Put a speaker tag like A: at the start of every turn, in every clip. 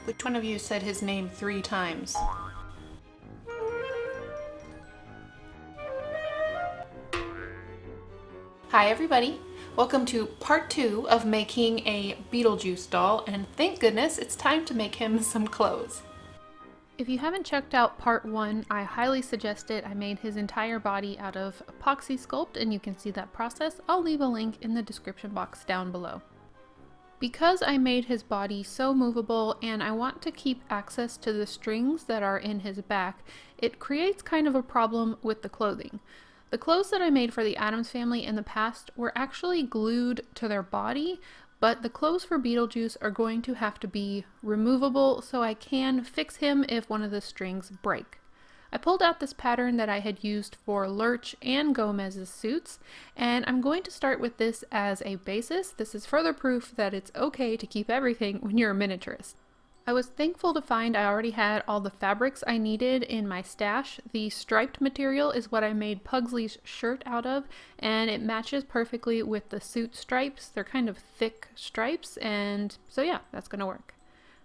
A: Which one of you said his name 3 times? Hi everybody! Welcome to part 2 of making a Beetlejuice doll, and thank goodness it's time to make him some clothes. If you haven't checked out part 1, I highly suggest it. I made his entire body out of epoxy sculpt and you can see that process. I'll leave a link in the description box down below. Because I made his body so movable and I want to keep access to the strings that are in his back, it creates kind of a problem with the clothing. The clothes that I made for the Addams family in the past were actually glued to their body, but the clothes for Beetlejuice are going to have to be removable so I can fix him if one of the strings break. I pulled out this pattern that I had used for Lurch and Gomez's suits, and I'm going to start with this as a basis. This is further proof that it's okay to keep everything when you're a miniaturist. I was thankful to find I already had all the fabrics I needed in my stash. The striped material is what I made Pugsley's shirt out of, and it matches perfectly with the suit stripes. They're kind of thick stripes, and so yeah, that's gonna work.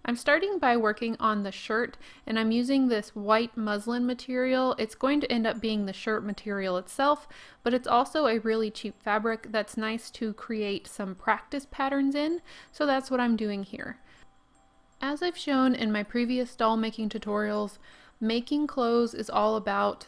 A: I'm starting by working on the shirt, and I'm using this white muslin material. It's going to end up being the shirt material itself, but it's also a really cheap fabric that's nice to create some practice patterns in, so that's what I'm doing here. As I've shown in my previous doll making tutorials, making clothes is all about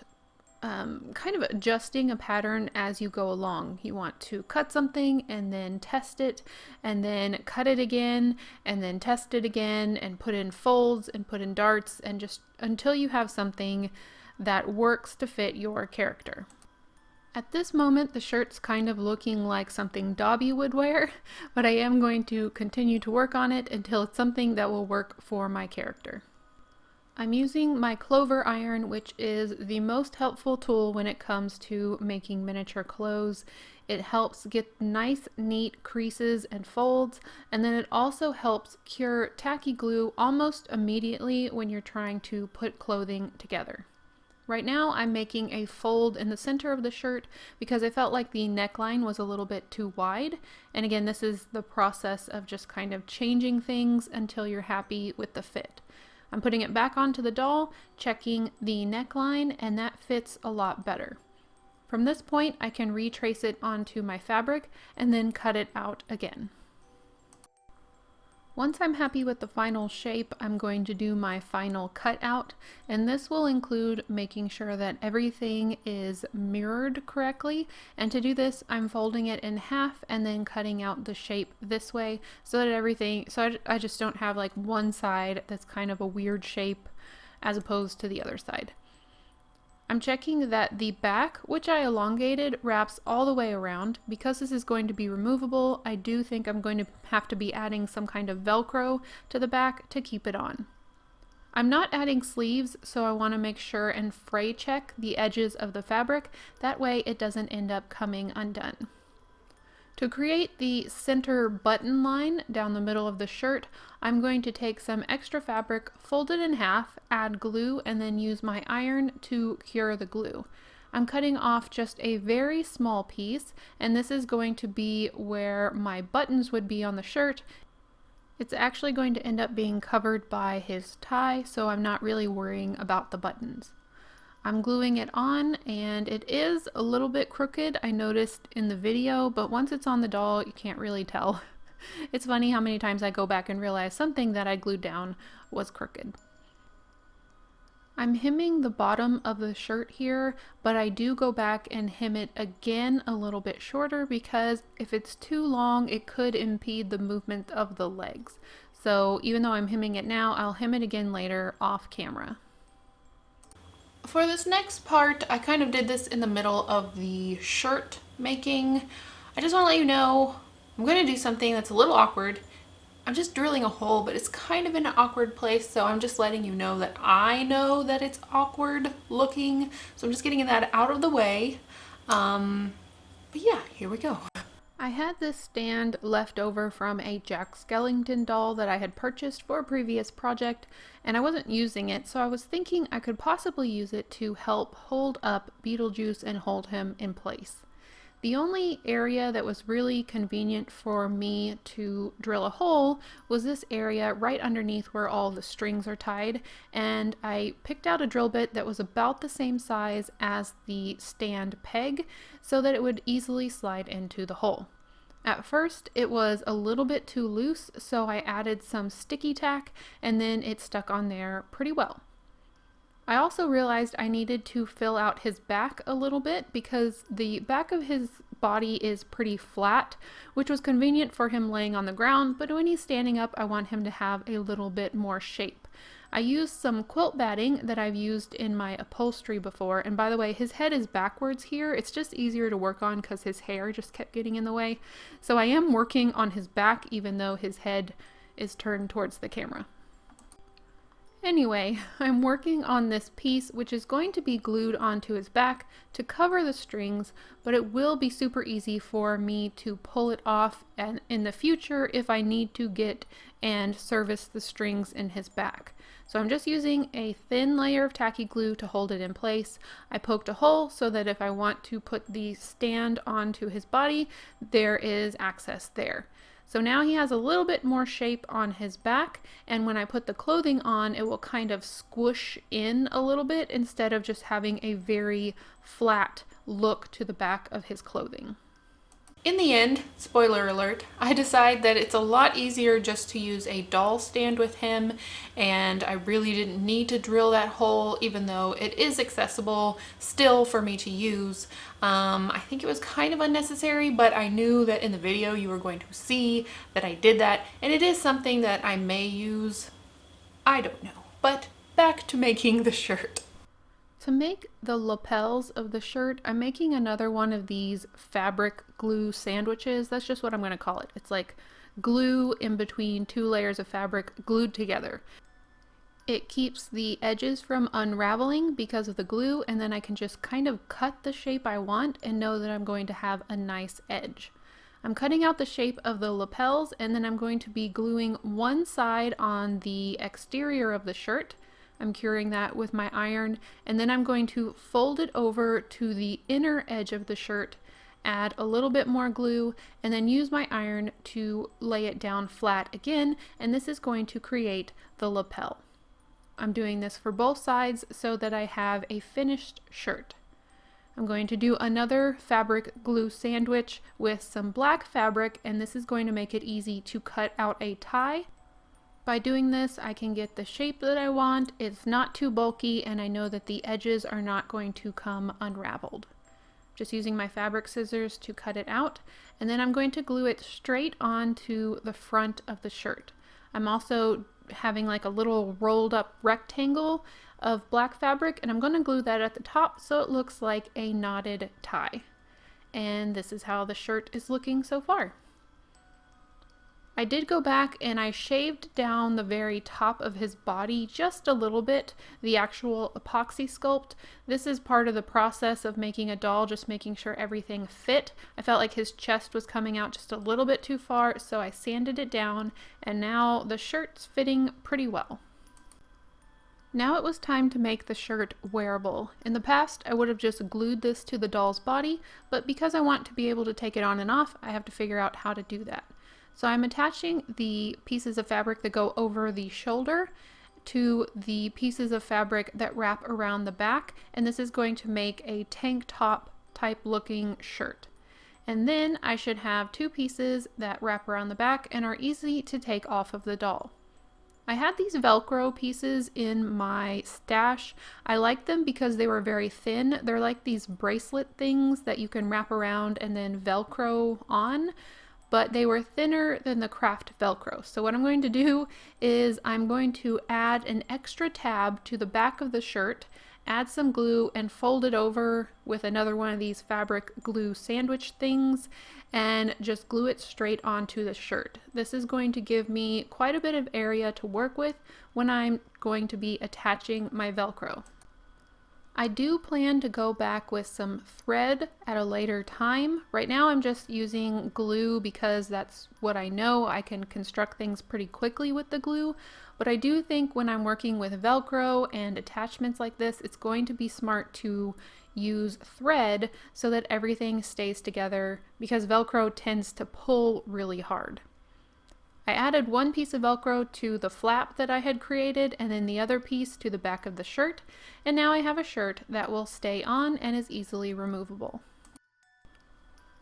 A: kind of adjusting a pattern as you go along. You want to cut something and then test it and then cut it again and then test it again and put in folds and put in darts and just until you have something that works to fit your character. At this moment, the shirt's kind of looking like something Dobby would wear, but I am going to continue to work on it until it's something that will work for my character. I'm using my clover iron, which is the most helpful tool when it comes to making miniature clothes. It helps get nice, neat creases and folds, and then it also helps cure tacky glue almost immediately when you're trying to put clothing together. Right now I'm making a fold in the center of the shirt because I felt like the neckline was a little bit too wide. And again, this is the process of just kind of changing things until you're happy with the fit. I'm putting it back onto the doll, checking the neckline, and that fits a lot better. From this point, I can retrace it onto my fabric and then cut it out again. Once I'm happy with the final shape, I'm going to do my final cutout, and this will include making sure that everything is mirrored correctly. And to do this, I'm folding it in half and then cutting out the shape this way so that I just don't have like one side that's kind of a weird shape as opposed to the other side. I'm checking that the back, which I elongated, wraps all the way around. Because this is going to be removable, I do think I'm going to have to be adding some kind of Velcro to the back to keep it on. I'm not adding sleeves, so I want to make sure and fray check the edges of the fabric. That way it doesn't end up coming undone. To create the center button line down the middle of the shirt, I'm going to take some extra fabric, fold it in half, add glue, and then use my iron to cure the glue. I'm cutting off just a very small piece, and this is going to be where my buttons would be on the shirt. It's actually going to end up being covered by his tie, so I'm not really worrying about the buttons. I'm gluing it on, and it is a little bit crooked, I noticed in the video, but once it's on the doll, you can't really tell. It's funny how many times I go back and realize something that I glued down was crooked. I'm hemming the bottom of the shirt here, but I do go back and hem it again a little bit shorter because if it's too long, it could impede the movement of the legs. So even though I'm hemming it now, I'll hem it again later off camera. For this next part, I kind of did this in the middle of the shirt making. I just want to let you know I'm going to do something that's a little awkward. I'm just drilling a hole, but it's kind of in an awkward place, so I'm just letting you know that I know that it's awkward looking, so I'm just getting that out of the way. But yeah, here we go. I had this stand left over from a Jack Skellington doll that I had purchased for a previous project, and I wasn't using it, so I was thinking I could possibly use it to help hold up Beetlejuice and hold him in place. The only area that was really convenient for me to drill a hole was this area right underneath where all the strings are tied, and I picked out a drill bit that was about the same size as the stand peg so that it would easily slide into the hole. At first it was a little bit too loose, so I added some sticky tack and then it stuck on there pretty well. I also realized I needed to fill out his back a little bit because the back of his body is pretty flat, which was convenient for him laying on the ground, but when he's standing up, I want him to have a little bit more shape. I used some quilt batting that I've used in my upholstery before, and by the way, his head is backwards here. It's just easier to work on because his hair just kept getting in the way. So I am working on his back even though his head is turned towards the camera. Anyway, I'm working on this piece which is going to be glued onto his back to cover the strings, but it will be super easy for me to pull it off and in the future if I need to get and service the strings in his back. So I'm just using a thin layer of tacky glue to hold it in place. I poked a hole so that if I want to put the stand onto his body, there is access there. So now he has a little bit more shape on his back, and when I put the clothing on, it will kind of squish in a little bit instead of just having a very flat look to the back of his clothing. In the end, spoiler alert, I decide that it's a lot easier just to use a doll stand with him, and I really didn't need to drill that hole even though it is accessible still for me to use. I think it was kind of unnecessary, but I knew that in the video you were going to see that I did that, and it is something that I may use. I don't know. But back to making the shirt. To make the lapels of the shirt, I'm making another one of these fabric glue sandwiches. That's just what I'm going to call it. It's like glue in between two layers of fabric glued together. It keeps the edges from unraveling because of the glue, and then I can just kind of cut the shape I want and know that I'm going to have a nice edge. I'm cutting out the shape of the lapels, and then I'm going to be gluing one side on the exterior of the shirt. I'm curing that with my iron, and then I'm going to fold it over to the inner edge of the shirt, add a little bit more glue, and then use my iron to lay it down flat again, and this is going to create the lapel. I'm doing this for both sides so that I have a finished shirt. I'm going to do another fabric glue sandwich with some black fabric, and this is going to make it easy to cut out a tie. By doing this, I can get the shape that I want. It's not too bulky, and I know that the edges are not going to come unraveled. Just using my fabric scissors to cut it out, and then I'm going to glue it straight onto the front of the shirt. I'm also having like a little rolled up rectangle of black fabric, and I'm going to glue that at the top so it looks like a knotted tie. And this is how the shirt is looking so far. I did go back and I shaved down the very top of his body just a little bit, the actual epoxy sculpt. This is part of the process of making a doll, just making sure everything fit. I felt like his chest was coming out just a little bit too far, so I sanded it down, and now the shirt's fitting pretty well. Now it was time to make the shirt wearable. In the past, I would have just glued this to the doll's body, but because I want to be able to take it on and off, I have to figure out how to do that. So I'm attaching the pieces of fabric that go over the shoulder to the pieces of fabric that wrap around the back, and this is going to make a tank top type looking shirt. And then I should have two pieces that wrap around the back and are easy to take off of the doll. I had these Velcro pieces in my stash. I like them because they were very thin. They're like these bracelet things that you can wrap around and then Velcro on, but they were thinner than the craft Velcro. So what I'm going to do is I'm going to add an extra tab to the back of the shirt, add some glue, and fold it over with another one of these fabric glue sandwich things, and just glue it straight onto the shirt. This is going to give me quite a bit of area to work with when I'm going to be attaching my Velcro. I do plan to go back with some thread at a later time. Right now I'm just using glue because that's what I know. I can construct things pretty quickly with the glue, but I do think when I'm working with Velcro and attachments like this, it's going to be smart to use thread so that everything stays together because Velcro tends to pull really hard. I added one piece of Velcro to the flap that I had created and then the other piece to the back of the shirt, and now I have a shirt that will stay on and is easily removable.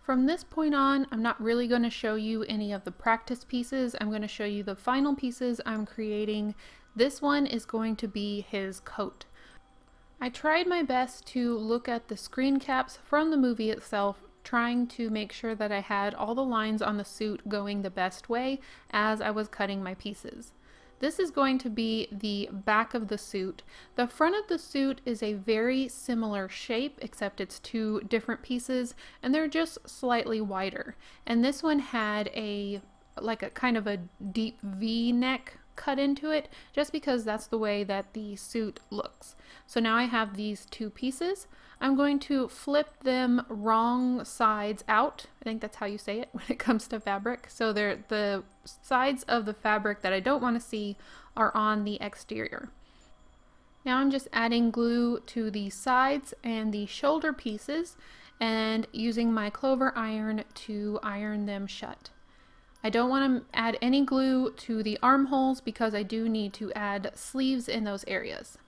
A: From this point on, I'm not really going to show you any of the practice pieces. I'm going to show you the final pieces I'm creating. This one is going to be his coat. I tried my best to look at the screen caps from the movie itself, trying to make sure that I had all the lines on the suit going the best way as I was cutting my pieces. This is going to be the back of the suit. The front of the suit is a very similar shape, except it's two different pieces and they're just slightly wider. And this one had a kind of a deep V neck cut into it just because that's the way that the suit looks. So now I have these two pieces. I'm going to flip them wrong sides out. I think that's how you say it when it comes to fabric. So they're the sides of the fabric that I don't want to see are on the exterior. Now I'm just adding glue to the sides and the shoulder pieces and using my clover iron to iron them shut. I don't want to add any glue to the armholes because I do need to add sleeves in those areas.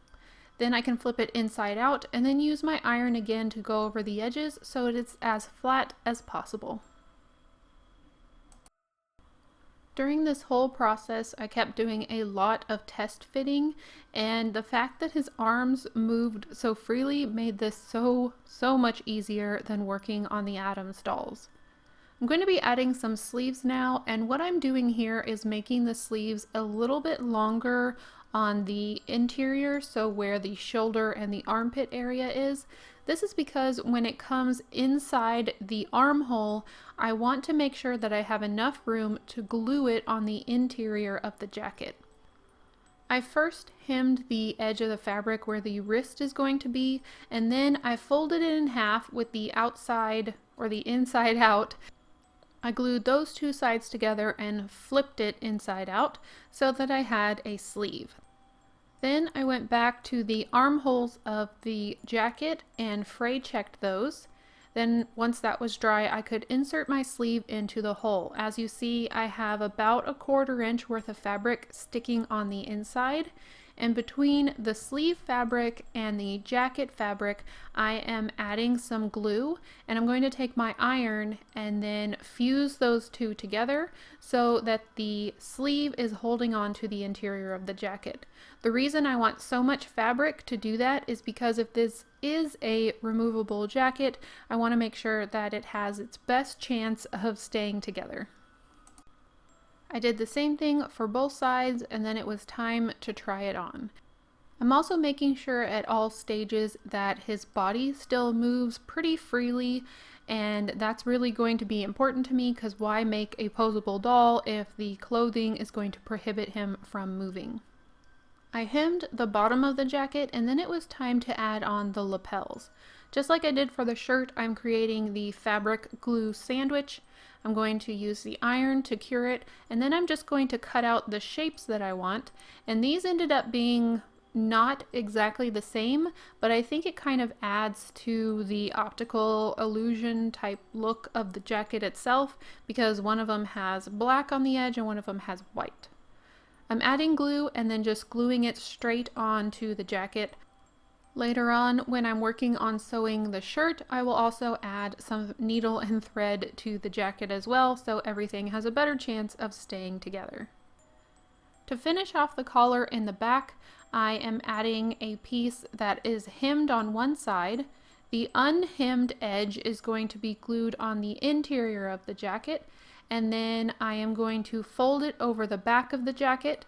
A: Then I can flip it inside out and then use my iron again to go over the edges so it's as flat as possible. During this whole process, I kept doing a lot of test fitting, and the fact that his arms moved so freely made this so much easier than working on the Adams dolls. I'm going to be adding some sleeves now, and what I'm doing here is making the sleeves a little bit longer on the interior, so where the shoulder and the armpit area is. This is because when it comes inside the armhole, I want to make sure that I have enough room to glue it on the interior of the jacket. I first hemmed the edge of the fabric where the wrist is going to be, and then I folded it in half with the outside or the inside out. I glued those two sides together and flipped it inside out so that I had a sleeve. Then I went back to the armholes of the jacket and fray checked those. Then once that was dry, I could insert my sleeve into the hole. As you see, I have about 1/4 inch worth of fabric sticking on the inside. And between the sleeve fabric and the jacket fabric, I am adding some glue, and I'm going to take my iron and then fuse those two together so that the sleeve is holding on to the interior of the jacket. The reason I want so much fabric to do that is because if this is a removable jacket, I want to make sure that it has its best chance of staying together. I did the same thing for both sides, and then it was time to try it on. I'm also making sure at all stages that his body still moves pretty freely, and that's really going to be important to me because why make a posable doll if the clothing is going to prohibit him from moving? I hemmed the bottom of the jacket, and then it was time to add on the lapels. Just like I did for the shirt, I'm creating the fabric glue sandwich. I'm going to use the iron to cure it, and then I'm just going to cut out the shapes that I want. And these ended up being not exactly the same, but I think it kind of adds to the optical illusion type look of the jacket itself because one of them has black on the edge and one of them has white. I'm adding glue and then just gluing it straight onto the jacket. Later on, when I'm working on sewing the shirt, I will also add some needle and thread to the jacket as well, so everything has a better chance of staying together. To finish off the collar in the back, I am adding a piece that is hemmed on one side. The unhemmed edge is going to be glued on the interior of the jacket, and then I am going to fold it over the back of the jacket.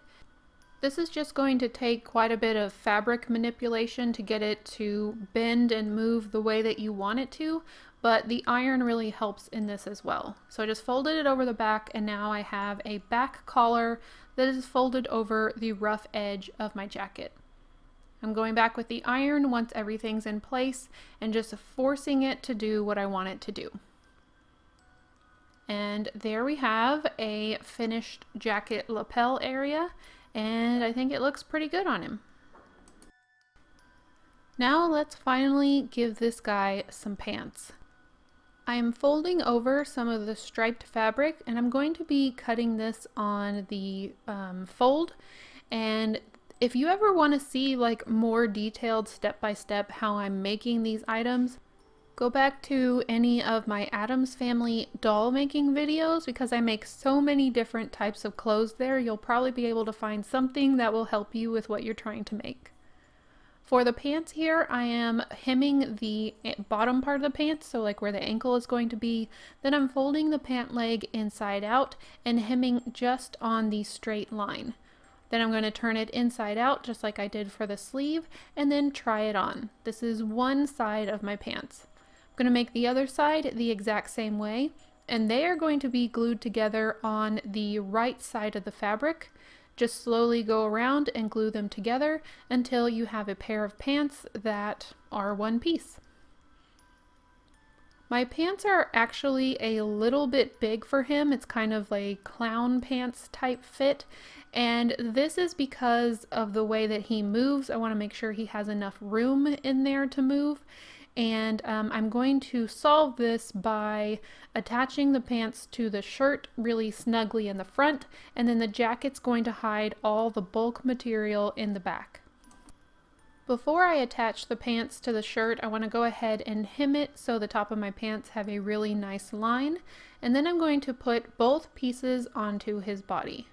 A: This is just going to take quite a bit of fabric manipulation to get it to bend and move the way that you want it to, but the iron really helps in this as well. So I just folded it over the back, and now I have a back collar that is folded over the rough edge of my jacket. I'm going back with the iron once everything's in place and just forcing it to do what I want it to do. And there we have a finished jacket lapel area, and I think it looks pretty good on him. Now let's finally give this guy some pants. I am folding over some of the striped fabric, and I'm going to be cutting this on the fold. And if you ever want to see like more detailed step-by-step how I'm making these items, go back to any of my Addams Family doll making videos, because I make so many different types of clothes there. You'll probably be able to find something that will help you with what you're trying to make. For the pants here, I am hemming the bottom part of the pants, so like where the ankle is going to be. Then I'm folding the pant leg inside out and hemming just on the straight line. Then I'm going to turn it inside out just like I did for the sleeve, and then try it on. This is one side of my pants. I'm going to make the other side the exact same way, and they are going to be glued together on the right side of the fabric. Just slowly go around and glue them together until you have a pair of pants that are one piece. My pants are actually a little bit big for him. It's kind of a clown pants type fit, and this is because of the way that he moves. I want to make sure he has enough room in there to move. And I'm going to solve this by attaching the pants to the shirt really snugly in the front, and then the jacket's going to hide all the bulk material in the back. Before I attach the pants to the shirt, I want to go ahead and hem it so the top of my pants have a really nice line, and then I'm going to put both pieces onto his body.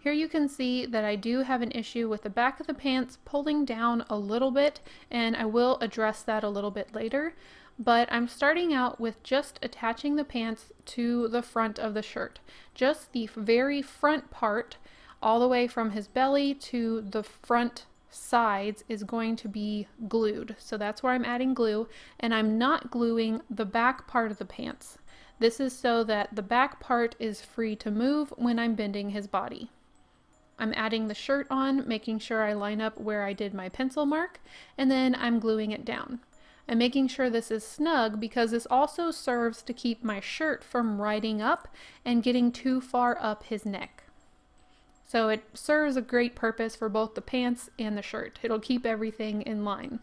A: Here you can see that I do have an issue with the back of the pants pulling down a little bit, and I will address that a little bit later, but I'm starting out with just attaching the pants to the front of the shirt. Just the very front part, all the way from his belly to the front sides, is going to be glued. So that's where I'm adding glue, and I'm not gluing the back part of the pants. This is so that the back part is free to move when I'm bending his body. I'm adding the shirt on, making sure I line up where I did my pencil mark, and then I'm gluing it down. I'm making sure this is snug because this also serves to keep my shirt from riding up and getting too far up his neck. So it serves a great purpose for both the pants and the shirt. It'll keep everything in line.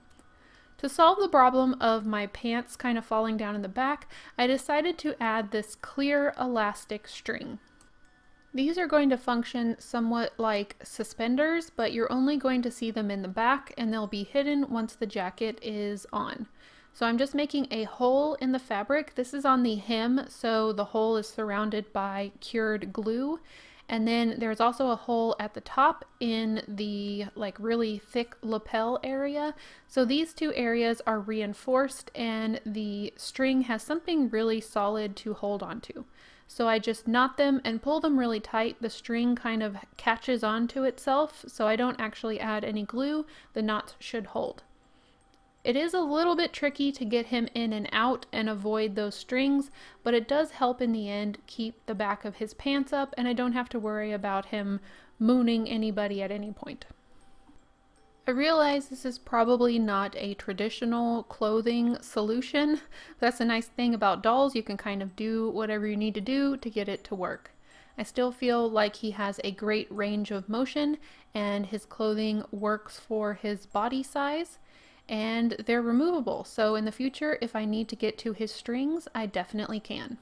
A: To solve the problem of my pants kind of falling down in the back, I decided to add this clear elastic string. These are going to function somewhat like suspenders, but you're only going to see them in the back, and they'll be hidden once the jacket is on. So I'm just making a hole in the fabric. This is on the hem, so the hole is surrounded by cured glue. And then there's also a hole at the top in the like really thick lapel area. So these two areas are reinforced, and the string has something really solid to hold onto. So I just knot them and pull them really tight. The string kind of catches onto itself, so I don't actually add any glue. The knots should hold. It is a little bit tricky to get him in and out and avoid those strings, but it does help in the end keep the back of his pants up, and I don't have to worry about him mooning anybody at any point. I realize this is probably not a traditional clothing solution. That's a nice thing about dolls. You can kind of do whatever you need to do to get it to work. I still feel like he has a great range of motion, and his clothing works for his body size, and they're removable. So in the future, if I need to get to his strings, I definitely can.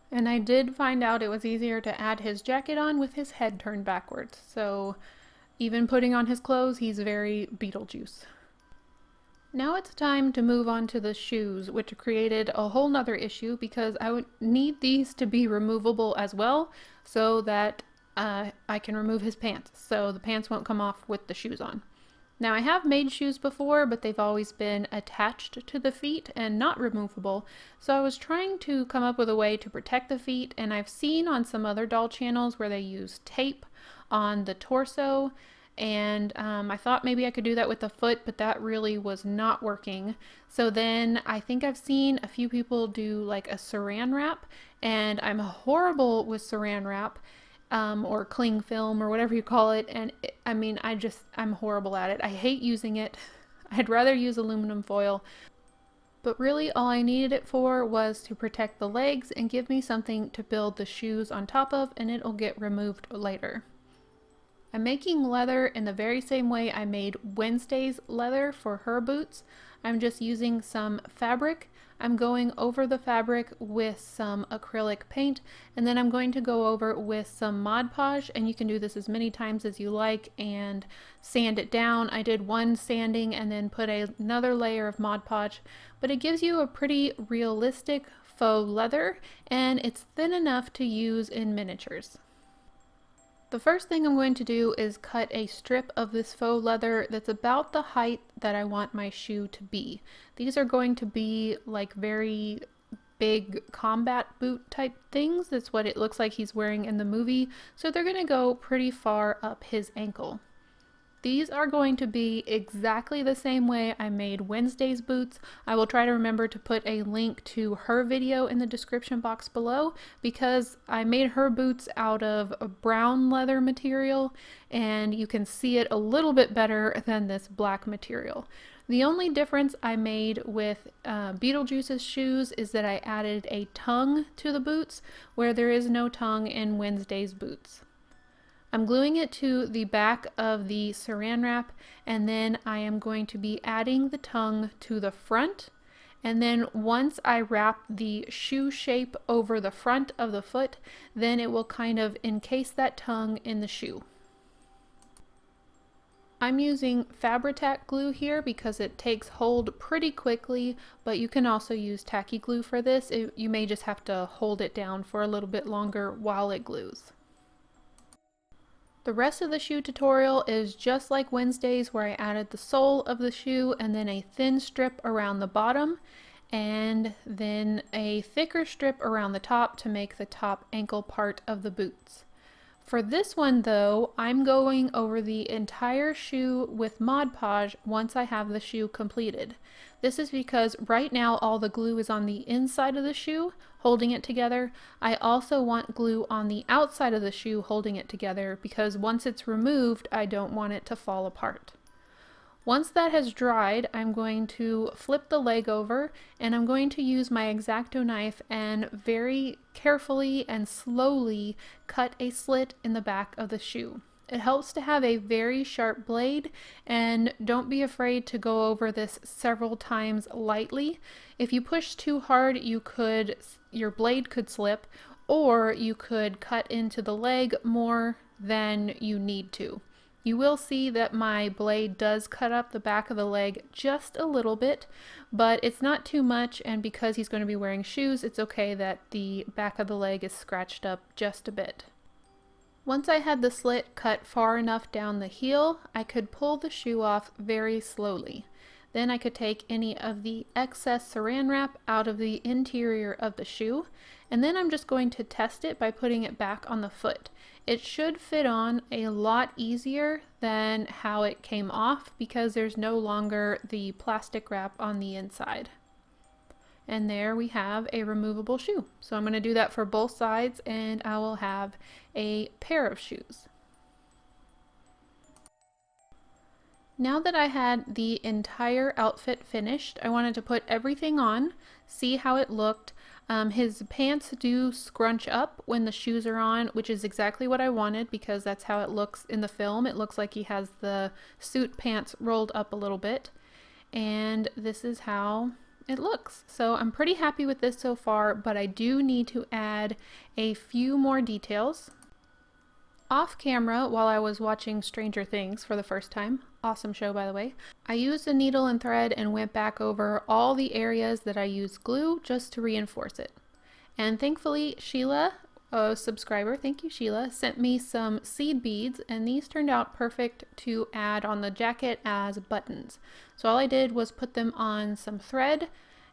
A: And I did find out it was easier to add his jacket on with his head turned backwards. So even putting on his clothes, he's very Beetlejuice. Now it's time to move on to the shoes, which created a whole nother issue because I would need these to be removable as well so that I can remove his pants. So the pants won't come off with the shoes on. Now I have made shoes before, but they've always been attached to the feet and not removable. So I was trying to come up with a way to protect the feet, and I've seen on some other doll channels where they use tape on the torso, and I thought maybe I could do that with the foot, but that really was not working. So then I think I've seen a few people do like a saran wrap, and I'm horrible with saran wrap. or cling film or whatever you call it. And I mean, I'm horrible at it. I hate using it. I'd rather use aluminum foil. But really all I needed it for was to protect the legs and give me something to build the shoes on top of, and it'll get removed later. I'm making leather in the very same way I made Wednesday's leather for her boots. I'm just using some fabric. I'm going over the fabric with some acrylic paint, and then I'm going to go over with some Mod Podge, and you can do this as many times as you like and sand it down. I did one sanding and then put another layer of Mod Podge, but it gives you a pretty realistic faux leather, and it's thin enough to use in miniatures. The first thing I'm going to do is cut a strip of this faux leather that's about the height that I want my shoe to be. These are going to be like very big combat boot type things. That's what it looks like he's wearing in the movie. So they're going to go pretty far up his ankle. These are going to be exactly the same way I made Wednesday's boots. I will try to remember to put a link to her video in the description box below, because I made her boots out of a brown leather material and you can see it a little bit better than this black material. The only difference I made with Beetlejuice's shoes is that I added a tongue to the boots where there is no tongue in Wednesday's boots. I'm gluing it to the back of the saran wrap, and then I am going to be adding the tongue to the front. And then once I wrap the shoe shape over the front of the foot, then it will kind of encase that tongue in the shoe. I'm using Fabri-Tac glue here because it takes hold pretty quickly, but you can also use tacky glue for this. You may just have to hold it down for a little bit longer while it glues. The rest of the shoe tutorial is just like Wednesday's, where I added the sole of the shoe and then a thin strip around the bottom and then a thicker strip around the top to make the top ankle part of the boots. For this one though, I'm going over the entire shoe with Mod Podge once I have the shoe completed. This is because right now all the glue is on the inside of the shoe, holding it together. I also want glue on the outside of the shoe holding it together, because once it's removed, I don't want it to fall apart. Once that has dried, I'm going to flip the leg over and I'm going to use my X-Acto knife and very carefully and slowly cut a slit in the back of the shoe. It helps to have a very sharp blade, and don't be afraid to go over this several times lightly. If you push too hard, your blade could slip, or you could cut into the leg more than you need to. You will see that my blade does cut up the back of the leg just a little bit, but it's not too much, and because he's going to be wearing shoes, it's okay that the back of the leg is scratched up just a bit. Once I had the slit cut far enough down the heel, I could pull the shoe off very slowly. Then I could take any of the excess saran wrap out of the interior of the shoe, and then I'm just going to test it by putting it back on the foot. It should fit on a lot easier than how it came off because there's no longer the plastic wrap on the inside. And there we have a removable shoe. So I'm going to do that for both sides, and I will have a pair of shoes. Now that I had the entire outfit finished, I wanted to put everything on, see how it looked. His pants do scrunch up when the shoes are on, which is exactly what I wanted because that's how it looks in the film. It looks like he has the suit pants rolled up a little bit, and this is how it looks. So I'm pretty happy with this so far, but I do need to add a few more details. Off camera, while I was watching Stranger Things for the first time, awesome show by the way, I used a needle and thread and went back over all the areas that I used glue just to reinforce it. And thankfully Sheila, a subscriber, thank you Sheila, sent me some seed beads, and these turned out perfect to add on the jacket as buttons. So all I did was put them on some thread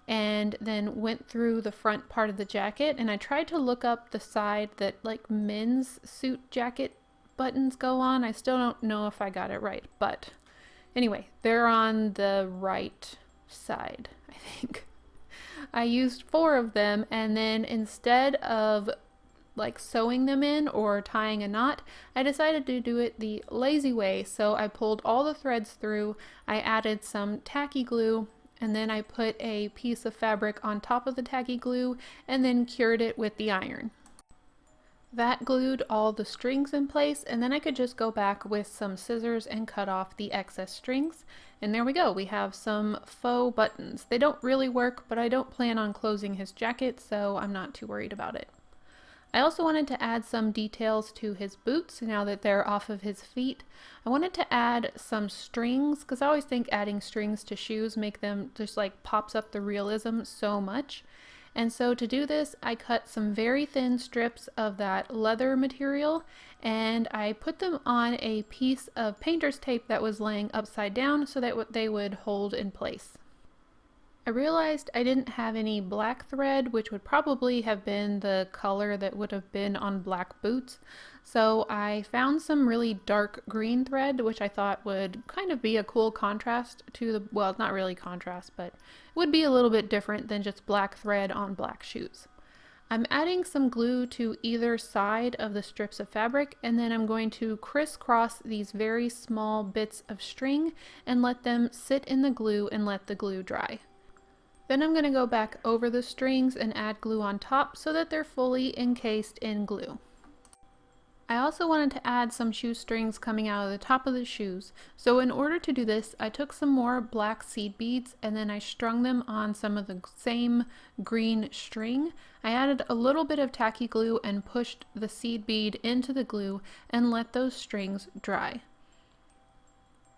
A: and then went through the front part of the jacket, and I tried to look up the side that like men's suit jacket buttons go on. I still don't know if I got it right, but anyway, they're on the right side, I think. I used 4 of them, and then instead of like sewing them in or tying a knot, I decided to do it the lazy way. So I pulled all the threads through, I added some tacky glue, and then I put a piece of fabric on top of the tacky glue and then cured it with the iron. That glued all the strings in place, and then I could just go back with some scissors and cut off the excess strings. And there we go, we have some faux buttons. They don't really work, but I don't plan on closing his jacket, so I'm not too worried about it. I also wanted to add some details to his boots now that they're off of his feet. I wanted to add some strings, because I always think adding strings to shoes make them just like pops up the realism so much. And so to do this, I cut some very thin strips of that leather material and I put them on a piece of painter's tape that was laying upside down so that they would hold in place. I realized I didn't have any black thread, which would probably have been the color that would have been on black boots. So I found some really dark green thread, which I thought would kind of be a cool contrast to the, well, not really contrast, but it would be a little bit different than just black thread on black shoes. I'm adding some glue to either side of the strips of fabric, and then I'm going to crisscross these very small bits of string and let them sit in the glue and let the glue dry. Then I'm going to go back over the strings and add glue on top so that they're fully encased in glue. I also wanted to add some shoestrings coming out of the top of the shoes. So in order to do this, I took some more black seed beads and then I strung them on some of the same green string. I added a little bit of tacky glue and pushed the seed bead into the glue and let those strings dry.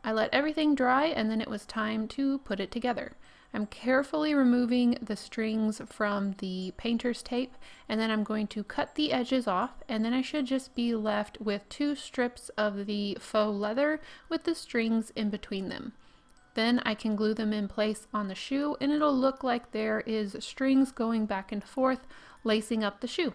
A: I let everything dry and then it was time to put it together. I'm carefully removing the strings from the painter's tape, and then I'm going to cut the edges off, and then I should just be left with 2 strips of the faux leather with the strings in between them. Then I can glue them in place on the shoe and it'll look like there is strings going back and forth lacing up the shoe.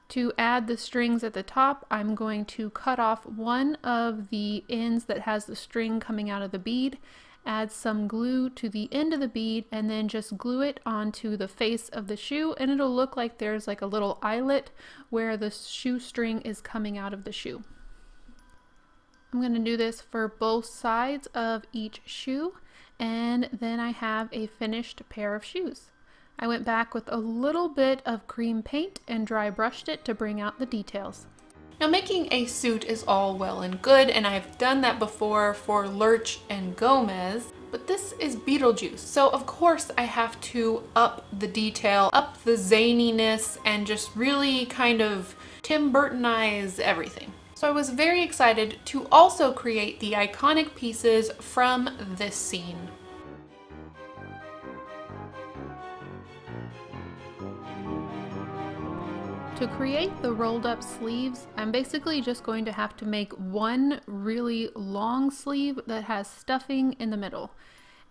A: To add the strings at the top, I'm going to cut off one of the ends that has the string coming out of the bead, add some glue to the end of the bead, and then just glue it onto the face of the shoe, and it'll look like there's like a little eyelet where the shoestring is coming out of the shoe. I'm going to do this for both sides of each shoe, and then I have a finished pair of shoes. I went back with a little bit of cream paint and dry brushed it to bring out the details. Now, making a suit is all well and good, and I've done that before for Lurch and Gomez, but this is Beetlejuice, so of course I have to up the detail, up the zaniness, and just really kind of Tim Burtonize everything. So I was very excited to also create the iconic pieces from this scene. To create the rolled up sleeves, I'm basically just going to have to make one really long sleeve that has stuffing in the middle.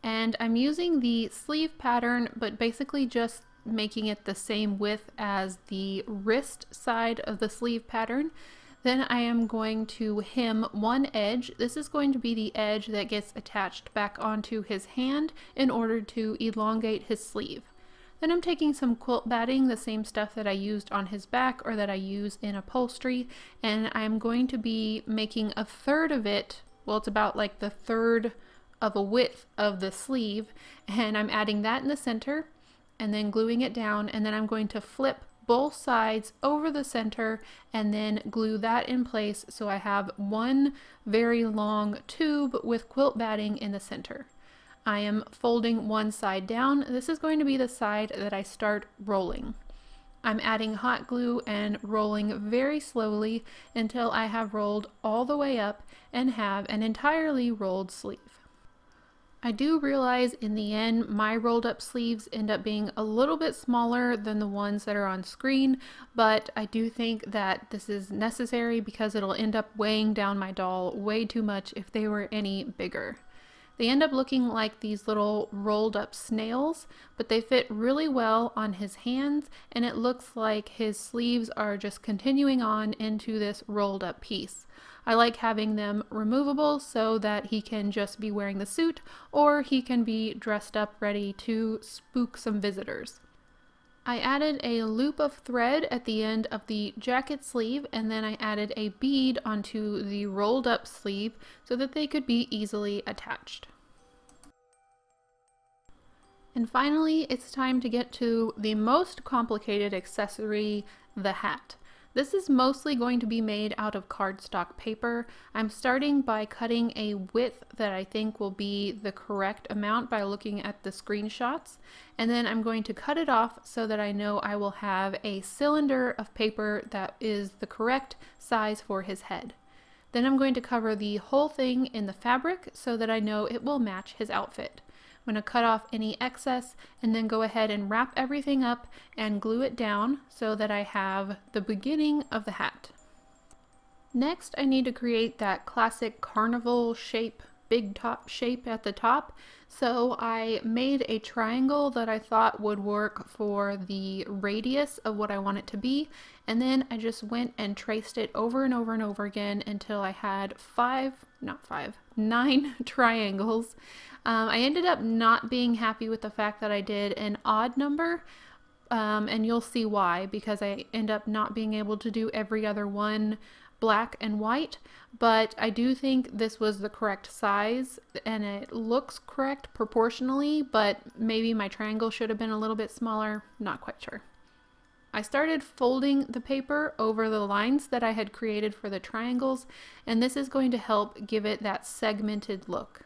A: And I'm using the sleeve pattern, but basically just making it the same width as the wrist side of the sleeve pattern. Then I am going to hem one edge. This is going to be the edge that gets attached back onto his hand in order to elongate his sleeve. Then I'm taking some quilt batting, the same stuff that I used on his back or that I use in upholstery, and I'm going to be making a third of it. Well, it's about like the third of a width of the sleeve, and I'm adding that in the center and then gluing it down, and then I'm going to flip both sides over the center and then glue that in place so I have one very long tube with quilt batting in the center. I am folding one side down. This is going to be the side that I start rolling. I'm adding hot glue and rolling very slowly until I have rolled all the way up and have an entirely rolled sleeve. I do realize in the end my rolled up sleeves end up being a little bit smaller than the ones that are on screen, but I do think that this is necessary because it'll end up weighing down my doll way too much if they were any bigger. They end up looking like these little rolled up snails, but they fit really well on his hands, and it looks like his sleeves are just continuing on into this rolled up piece. I like having them removable so that he can just be wearing the suit, or he can be dressed up ready to spook some visitors. I added a loop of thread at the end of the jacket sleeve, and then I added a bead onto the rolled up sleeve so that they could be easily attached. And finally, it's time to get to the most complicated accessory, the hat. This is mostly going to be made out of cardstock paper. I'm starting by cutting a width that I think will be the correct amount by looking at the screenshots. And then I'm going to cut it off so that I know I will have a cylinder of paper that is the correct size for his head. Then I'm going to cover the whole thing in the fabric so that I know it will match his outfit. I'm going to cut off any excess and then go ahead and wrap everything up and glue it down so that I have the beginning of the hat. Next, I need to create that classic carnival shape, big top shape at the top. So I made a triangle that I thought would work for the radius of what I want it to be. And then I just went and traced it over and over and over again until I had 9 triangles. I ended up not being happy with the fact that I did an odd number, and you'll see why, because I end up not being able to do every other one black and white, but I do think this was the correct size and it looks correct proportionally, but maybe my triangle should have been a little bit smaller, not quite sure. I started folding the paper over the lines that I had created for the triangles, and this is going to help give it that segmented look.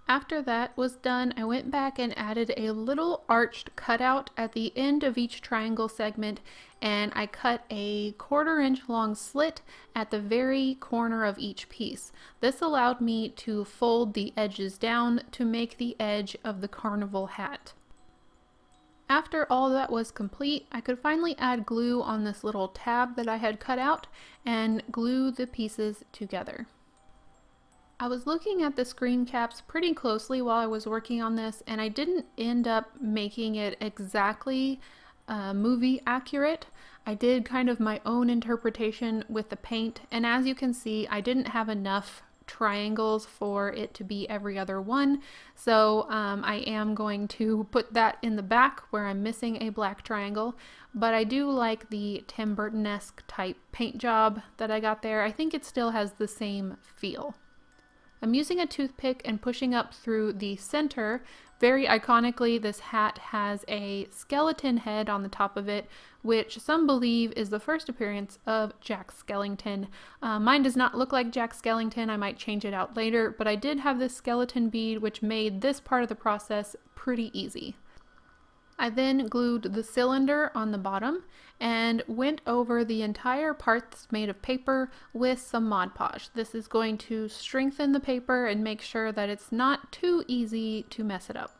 A: After that was done, I went back and added a little arched cutout at the end of each triangle segment, and I cut a 1/4 inch long slit at the very corner of each piece. This allowed me to fold the edges down to make the edge of the carnival hat. After all that was complete, I could finally add glue on this little tab that I had cut out and glue the pieces together. I was looking at the screen caps pretty closely while I was working on this, and I didn't end up making it exactly movie accurate. I did kind of my own interpretation with the paint, and as you can see, I didn't have enough triangles for it to be every other one, so I am going to put that in the back where I'm missing a black triangle, but I do like the Tim Burton-esque type paint job that I got there. I think it still has the same feel. I'm using a toothpick and pushing up through the center. Very iconically, this hat has a skeleton head on the top of it, which some believe is the first appearance of Jack Skellington. Mine does not look like Jack Skellington. I might change it out later, but I did have this skeleton bead, which made this part of the process pretty easy. I then glued the cylinder on the bottom and went over the entire part that's made of paper with some Mod Podge. This is going to strengthen the paper and make sure that it's not too easy to mess it up.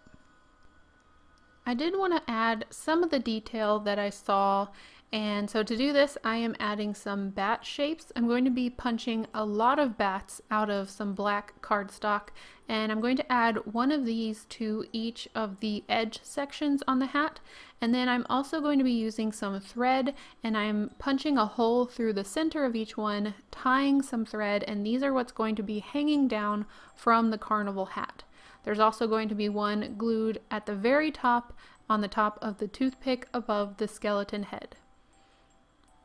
A: I did want to add some of the detail that I saw, and so to do this I am adding some bat shapes. I'm going to be punching a lot of bats out of some black cardstock, and I'm going to add one of these to each of the edge sections on the hat, and then I'm also going to be using some thread, and I'm punching a hole through the center of each one, tying some thread, and these are what's going to be hanging down from the carnival hat. There's also going to be one glued at the very top on the top of the toothpick above the skeleton head.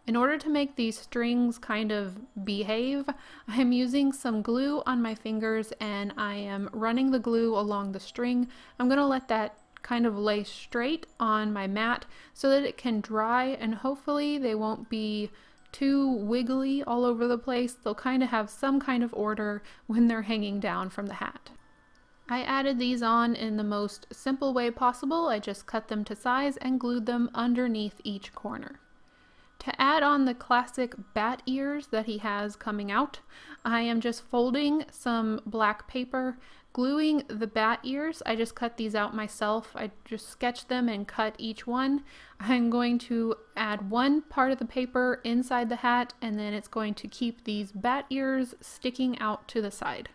A: In order to make these strings kind of behave, I'm using some glue on my fingers and I am running the glue along the string. I'm going to let that kind of lay straight on my mat so that it can dry, and hopefully they won't be too wiggly all over the place. They'll kind of have some kind of order when they're hanging down from the hat. I added these on in the most simple way possible. I just cut them to size and glued them underneath each corner. To add on the classic bat ears that he has coming out, I am just folding some black paper, gluing the bat ears. I just cut these out myself. I just sketched them and cut each one. I'm going to add one part of the paper inside the hat, and then it's going to keep these bat ears sticking out to the side.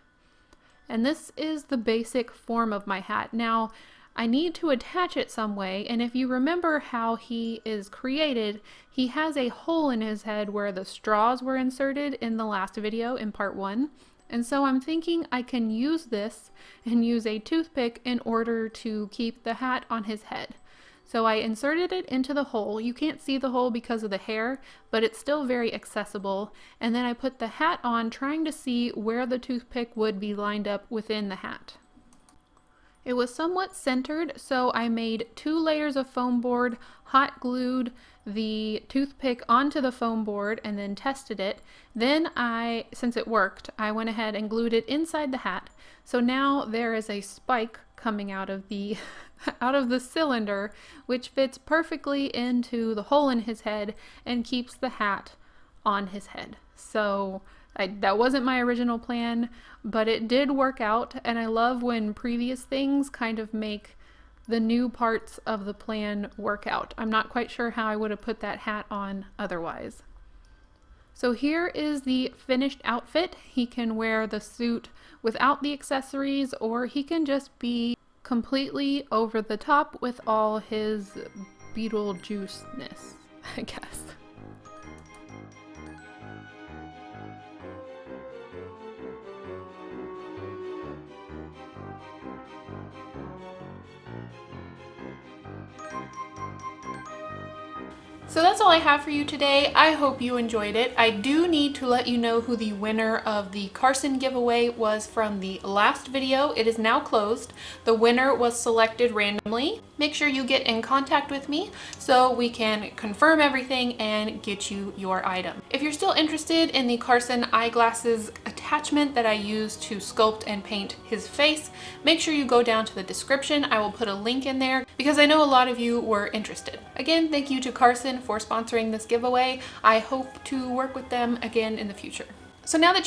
A: And this is the basic form of my hat. Now, I need to attach it some way, and if you remember how he is created, he has a hole in his head where the straws were inserted in the last video in part 1. And so I'm thinking I can use this and use a toothpick in order to keep the hat on his head. So I inserted it into the hole. You can't see the hole because of the hair, but it's still very accessible. And then I put the hat on, trying to see where the toothpick would be lined up within the hat. It was somewhat centered, so I made 2 layers of foam board, hot glued the toothpick onto the foam board, and then tested it. Then since it worked, I went ahead and glued it inside the hat. So now there is a spike coming out of the out of the cylinder, which fits perfectly into the hole in his head and keeps the hat on his head. So that wasn't my original plan, but it did work out, and I love when previous things kind of make the new parts of the plan work out. I'm not quite sure how I would have put that hat on otherwise. So here is the finished outfit. He can wear the suit without the accessories, or he can just be completely over the top with all his Beetlejuice-ness, I guess. So that's all I have for you today. I hope you enjoyed it. I do need to let you know who the winner of the Carson giveaway was from the last video. It is now closed. The winner was selected randomly. Make sure you get in contact with me so we can confirm everything and get you your item. If you're still interested in the Carson eyeglasses attachment that I used to sculpt and paint his face, make sure you go down to the description. I will put a link in there because I know a lot of you were interested. Again, thank you to Carson for sponsoring this giveaway. I hope to work with them again in the future. So now that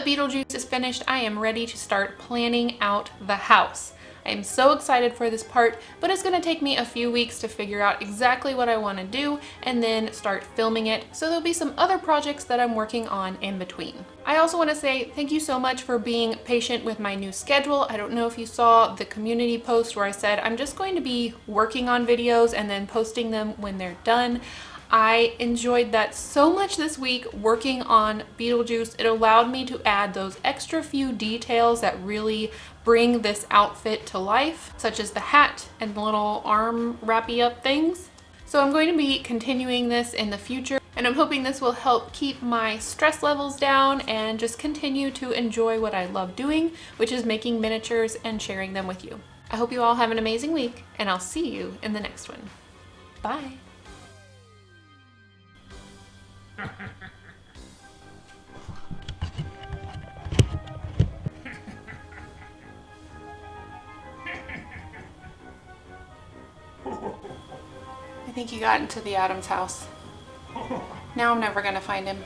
A: Beetlejuice is finished, I am ready to start planning out the house. I am so excited for this part, but it's going to take me a few weeks to figure out exactly what I want to do and then start filming it. So there'll be some other projects that I'm working on in between. I also want to say thank you so much for being patient with my new schedule. I don't know if you saw the community post where I said I'm just going to be working on videos and then posting them when they're done. I enjoyed that so much this week working on Beetlejuice. It allowed me to add those extra few details that really bring this outfit to life, such as the hat and the little arm wrappy up things. So I'm going to be continuing this in the future, and I'm hoping this will help keep my stress levels down and just continue to enjoy what I love doing, which is making miniatures and sharing them with you. I hope you all have an amazing week, and I'll see you in the next one. Bye. I think he got into the Adams house. Now I'm never gonna find him.